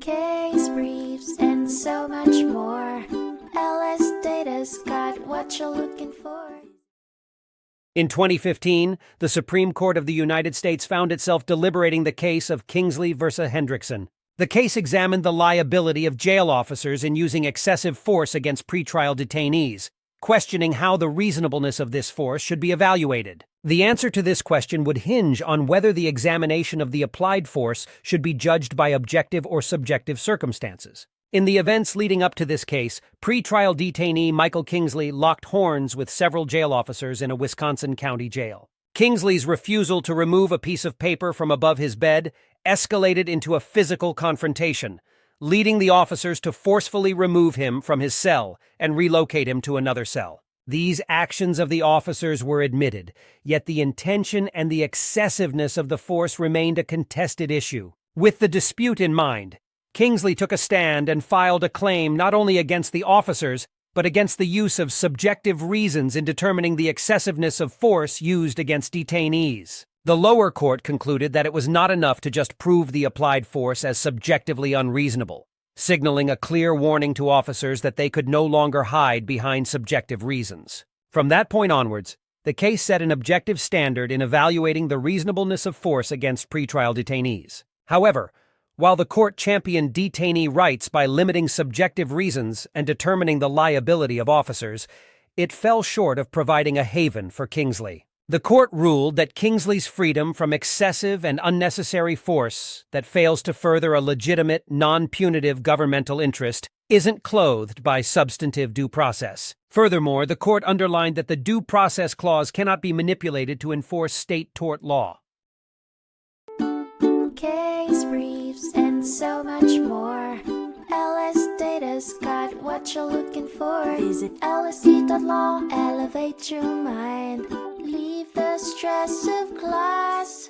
case briefs, and so much more. LSData's got what you're looking for. In 2015, the Supreme Court of the United States found itself deliberating the case of Kingsley versus Hendrickson. The case examined the liability of jail officers in using excessive force against pretrial detainees, questioning how the reasonableness of this force should be evaluated. The answer to this question would hinge on whether the examination of the applied force should be judged by objective or subjective circumstances. In the events leading up to this case, pretrial detainee Michael Kingsley locked horns with several jail officers in a Wisconsin county jail. Kingsley's refusal to remove a piece of paper from above his bed escalated into a physical confrontation, leading the officers to forcefully remove him from his cell and relocate him to another cell. These actions of the officers were admitted, yet the intention and the excessiveness of the force remained a contested issue. With the dispute in mind, Kingsley took a stand and filed a claim not only against the officers, but against the use of subjective reasons in determining the excessiveness of force used against detainees. The lower court concluded that it was not enough to just prove the applied force as subjectively unreasonable, signaling a clear warning to officers that they could no longer hide behind subjective reasons. From that point onwards, the case set an objective standard in evaluating the reasonableness of force against pretrial detainees. However, while the court championed detainee rights by limiting subjective reasons and determining the liability of officers, it fell short of providing a haven for Kingsley. The court ruled that Kingsley's freedom from excessive and unnecessary force that fails to further a legitimate, non-punitive governmental interest isn't clothed by substantive due process. Furthermore, the court underlined that the Due Process Clause cannot be manipulated to enforce state tort law. Case briefs, and so much more. LSData's got what you're looking for. Visit lsd.law, elevate your mind. Leave the stress of class.